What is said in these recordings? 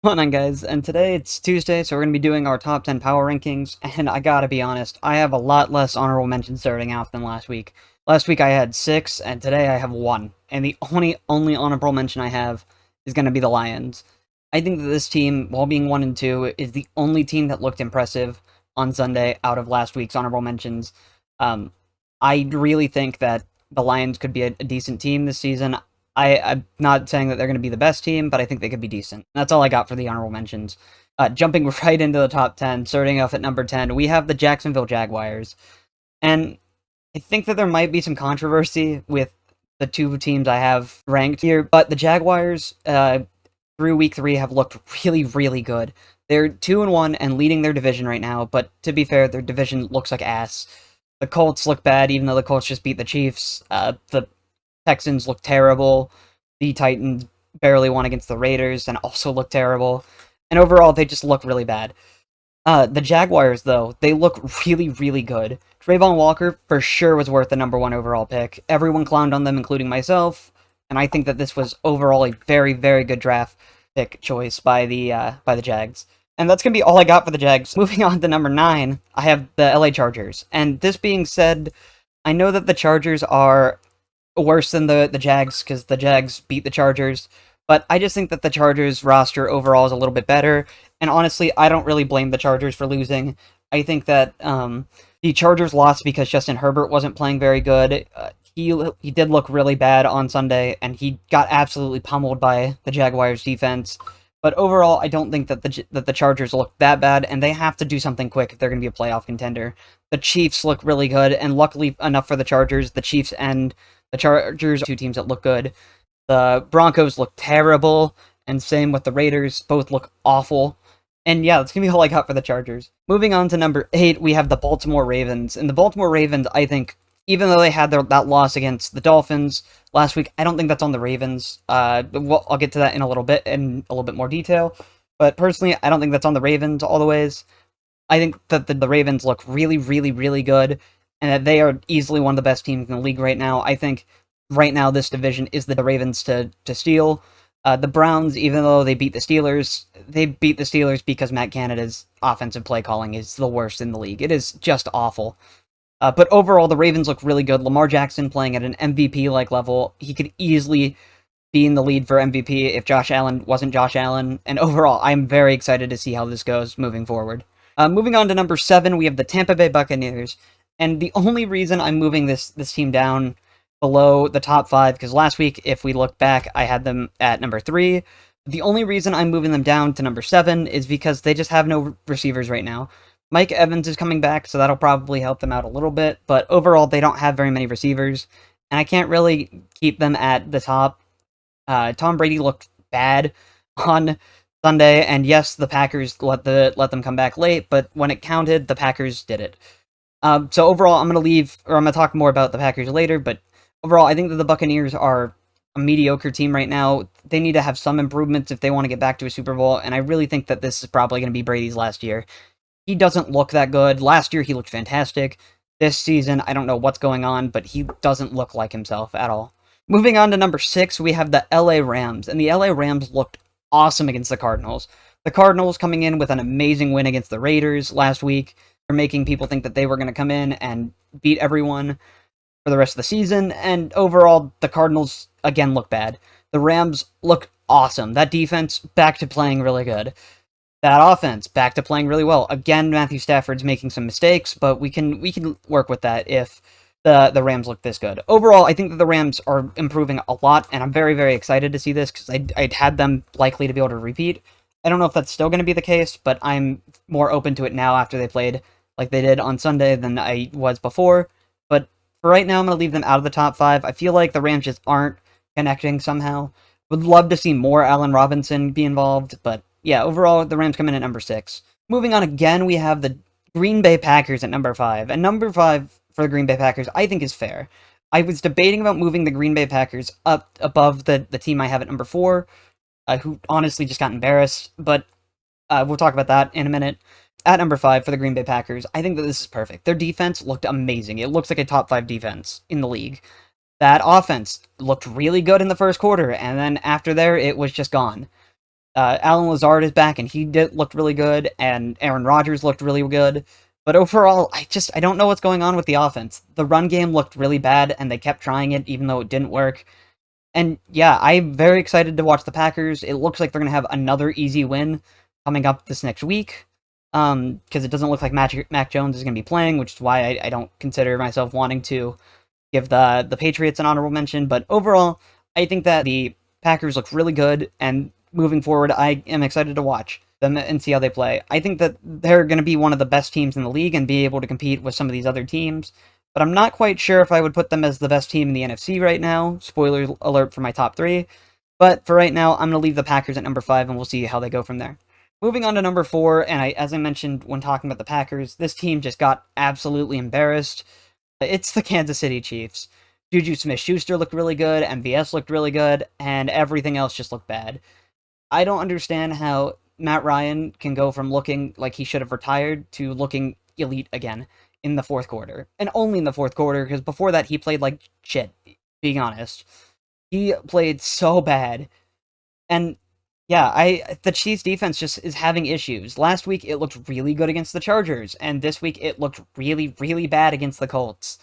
Hold on, guys, and today it's Tuesday, so we're going to be doing our top 10 power rankings, and I gotta be honest, I have a lot less honorable mentions starting out than last week. Last week I had 6, and today I have 1, and the only honorable mention I have is going to be the Lions. I think that this team, while being 1 and 2, is the only team that looked impressive on Sunday out of last week's honorable mentions. Um, I really think that the Lions could be a decent team this season. I'm not saying that they're going to be the best team, but I think they could be decent. That's all I got for the honorable mentions. Jumping right into the top 10, starting off at number 10, we have the Jacksonville Jaguars. And I think that there might be some controversy with the two teams I have ranked here, but the Jaguars, through week 3, have looked really, really good. They're 2-1 and leading their division right now, but to be fair, their division looks like ass. The Colts look bad, even though the Colts just beat the Chiefs. The Texans look terrible. The Titans barely won against the Raiders and also look terrible. And overall, they just look really bad. The Jaguars, though, they look really, really good. Trayvon Walker, for sure, was worth the number 1 overall pick. Everyone clowned on them, including myself, and I think that this was overall a very, very good draft pick choice by the Jags. And that's going to be all I got for the Jags. Moving on to number 9, I have the LA Chargers. And this being said, I know that the Chargers are worse than the Jags because the Jags beat the Chargers, but I just think that the Chargers roster overall is a little bit better, and honestly, I don't really blame the Chargers for losing. I think that the Chargers lost because Justin Herbert wasn't playing very good. He did look really bad on Sunday, and he got absolutely pummeled by the Jaguars defense. But overall, I don't think that the Chargers look that bad, and they have to do something quick if they're going to be a playoff contender. The Chiefs look really good, and luckily enough for the Chargers, the Chiefs and the Chargers are two teams that look good. The Broncos look terrible, and same with the Raiders. Both look awful. And yeah, that's going to be all I got for the Chargers. Moving on to number 8, we have the Baltimore Ravens. And the Baltimore Ravens, I think, even though they had that loss against the Dolphins last week, I don't think that's on the Ravens. I'll get to that in a little bit, in a little bit more detail. But personally, I don't think that's on the Ravens all the ways. I think that the Ravens look really, really, really good, and that they are easily one of the best teams in the league right now. I think right now this division is the Ravens to steal. The Browns, even though they beat the Steelers because Matt Canada's offensive play calling is the worst in the league. It is just awful. But overall, the Ravens look really good. Lamar Jackson playing at an MVP-like level. He could easily be in the lead for MVP if Josh Allen wasn't Josh Allen. And overall, I'm very excited to see how this goes moving forward. Moving on to number 7, we have the Tampa Bay Buccaneers. And the only reason I'm moving this team down below the top 5, because last week, if we look back, I had them at number 3. The only reason I'm moving them down to number 7 is because they just have no receivers right now. Mike Evans is coming back, so that'll probably help them out a little bit, but overall, they don't have very many receivers, and I can't really keep them at the top. Tom Brady looked bad on Sunday, and yes, the Packers let them come back late, but when it counted, the Packers did it. So overall, I'm going to talk more about the Packers later, but overall, I think that the Buccaneers are a mediocre team right now. They need to have some improvements if they want to get back to a Super Bowl, and I really think that this is probably going to be Brady's last year. He doesn't look that good. Last year, he looked fantastic. This season, I don't know what's going on, but he doesn't look like himself at all. Moving on to number 6, we have the LA Rams, and the LA Rams looked awesome against the Cardinals. The Cardinals coming in with an amazing win against the Raiders last week. They're making people think that they were going to come in and beat everyone for the rest of the season, and overall, the Cardinals again look bad. The Rams look awesome. That defense back to playing really good. That offense back to playing really well. Again, Matthew Stafford's making some mistakes, but we can work with that if the Rams look this good. Overall, I think that the Rams are improving a lot, and I'm very, very excited to see this because I'd had them likely to be able to repeat. I don't know if that's still going to be the case, but I'm more open to it now after they played like they did on Sunday than I was before. But for right now, I'm going to leave them out of the top 5. I feel like the Rams just aren't connecting somehow. Would love to see more Allen Robinson be involved, but yeah, overall, the Rams come in at number 6. Moving on again, we have the Green Bay Packers at number 5. And number 5 for the Green Bay Packers, I think, is fair. I was debating about moving the Green Bay Packers up above the team I have at number 4, who honestly just got embarrassed, but we'll talk about that in a minute. At number 5 for the Green Bay Packers, I think that this is perfect. Their defense looked amazing. It looks like a top 5 defense in the league. That offense looked really good in the first quarter, and then after there, it was just gone. Alan Lazard is back, and he looked really good, and Aaron Rodgers looked really good. But overall, I don't know what's going on with the offense. The run game looked really bad, and they kept trying it even though it didn't work. And yeah, I'm very excited to watch the Packers. It looks like they're gonna have another easy win coming up this next week. Because it doesn't look like Mac Jones is gonna be playing, which is why I don't consider myself wanting to give the Patriots an honorable mention. But overall, I think that the Packers look really good, and moving forward, I am excited to watch them and see how they play. I think that they're going to be one of the best teams in the league and be able to compete with some of these other teams. But I'm not quite sure if I would put them as the best team in the NFC right now. Spoiler alert for my top three. But for right now, I'm going to leave the Packers at number 5, and we'll see how they go from there. Moving on to number 4, and as I mentioned when talking about the Packers, this team just got absolutely embarrassed. It's the Kansas City Chiefs. Juju Smith-Schuster looked really good, MVS looked really good, and everything else just looked bad. I don't understand how Matt Ryan can go from looking like he should have retired to looking elite again in the fourth quarter. And only in the fourth quarter, because before that he played like shit, being honest. He played so bad. And yeah, the Chiefs defense just is having issues. Last week it looked really good against the Chargers, and this week it looked really, really bad against the Colts.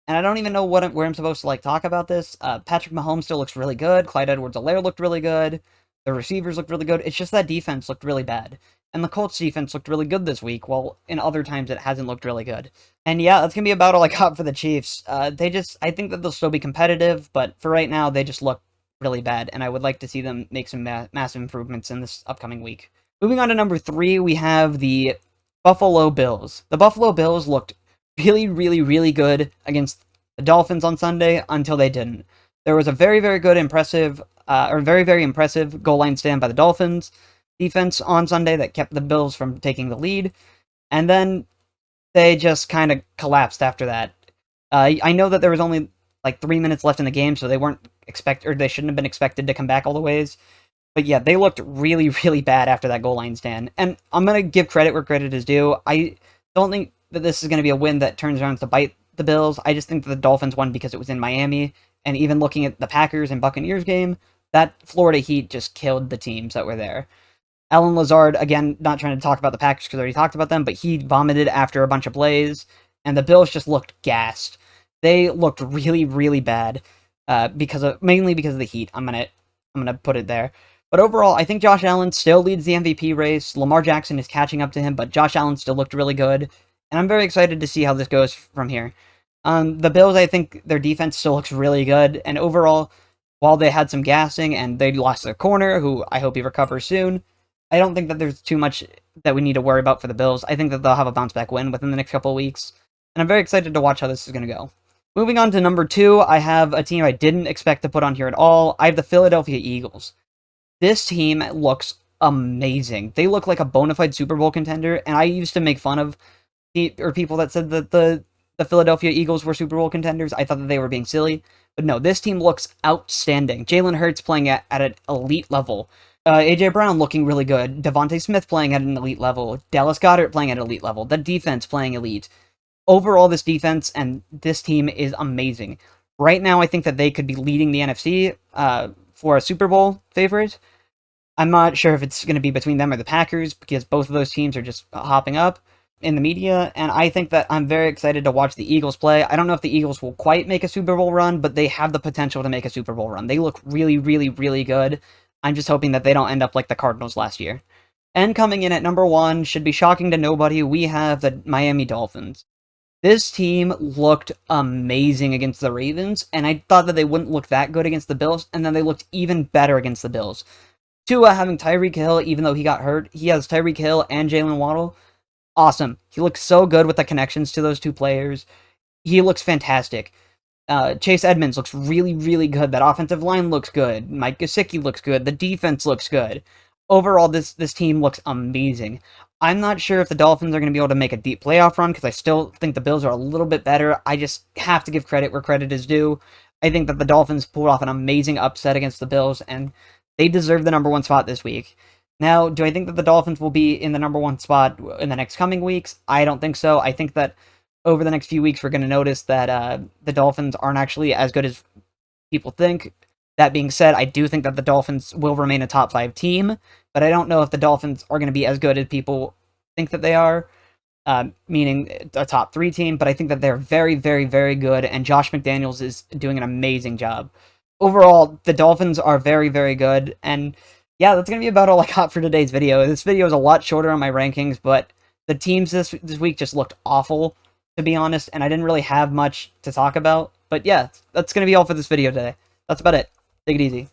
And I don't even know where I'm supposed to like talk about this. Patrick Mahomes still looks really good. Clyde Edwards-Helaire looked really good. The receivers looked really good. It's just that defense looked really bad. And the Colts defense looked really good this week, while in other times it hasn't looked really good. And yeah, that's going to be about all I got for the Chiefs. I think that they'll still be competitive, but for right now, they just look really bad, and I would like to see them make some massive improvements in this upcoming week. Moving on to number 3, we have the Buffalo Bills. The Buffalo Bills looked really, really, really good against the Dolphins on Sunday until they didn't. There was a very, very good, very, very impressive goal line stand by the Dolphins defense on Sunday that kept the Bills from taking the lead, and then they just kind of collapsed after that. I know that there was only like 3 minutes left in the game, so they they shouldn't have been expected to come back all the ways. But yeah, they looked really, really bad after that goal line stand. And I'm going to give credit where credit is due. I don't think that this is going to be a win that turns around to bite the Bills. I just think that the Dolphins won because it was in Miami. And even looking at the Packers and Buccaneers game, that Florida Heat just killed the teams that were there. Alan Lazard, again, not trying to talk about the Packers because I already talked about them, but he vomited after a bunch of plays. And the Bills just looked gassed. They looked really, really bad. Mainly because of the Heat. I'm gonna put it there. But overall, I think Josh Allen still leads the MVP race. Lamar Jackson is catching up to him, but Josh Allen still looked really good. And I'm very excited to see how this goes from here. The Bills, I think their defense still looks really good. And overall, while they had some gassing and they lost their corner, who I hope he recovers soon, I don't think that there's too much that we need to worry about for the Bills. I think that they'll have a bounce back win within the next couple of weeks. And I'm very excited to watch how this is going to go. Moving on to number 2, I have a team I didn't expect to put on here at all. I have the Philadelphia Eagles. This team looks amazing. They look like a bona fide Super Bowl contender, and I used to make fun of people that said that the Philadelphia Eagles were Super Bowl contenders. I thought that they were being silly. But no, this team looks outstanding. Jalen Hurts playing at an elite level. A.J. Brown looking really good. Devontae Smith playing at an elite level. Dallas Goedert playing at an elite level. The defense playing elite. Overall, this defense and this team is amazing. Right now, I think that they could be leading the NFC for a Super Bowl favorite. I'm not sure if it's going to be between them or the Packers, because both of those teams are just hopping up in the media, and I think that I'm very excited to watch the Eagles play. I don't know if the Eagles will quite make a Super Bowl run, but they have the potential to make a Super Bowl run. They look really, really, really good. I'm just hoping that they don't end up like the Cardinals last year. And coming in at number 1, should be shocking to nobody, we have the Miami Dolphins. This team looked amazing against the Ravens, and I thought that they wouldn't look that good against the Bills, and then they looked even better against the Bills. Tua having Tyreek Hill, even though he got hurt, he has Tyreek Hill and Jalen Waddle. Awesome. He looks so good with the connections to those two players. He looks fantastic. Chase Edmonds looks really, really good. That offensive line looks good. Mike Gesicki looks good. The defense looks good. Overall, this team looks amazing. I'm not sure if the Dolphins are going to be able to make a deep playoff run, because I still think the Bills are a little bit better. I just have to give credit where credit is due. I think that the Dolphins pulled off an amazing upset against the Bills, and they deserve the number 1 spot this week. Now, do I think that the Dolphins will be in the number 1 spot in the next coming weeks? I don't think so. I think that over the next few weeks, we're going to notice that the Dolphins aren't actually as good as people think. That being said, I do think that the Dolphins will remain a top 5 team, but I don't know if the Dolphins are going to be as good as people think that they are, meaning a top 3 team, but I think that they're very, very, very good, and Josh McDaniels is doing an amazing job. Overall, the Dolphins are very, very good, and yeah, that's going to be about all I got for today's video. This video is a lot shorter on my rankings, but the teams this week just looked awful, to be honest, and I didn't really have much to talk about. But yeah, that's going to be all for this video today. That's about it. Take it easy.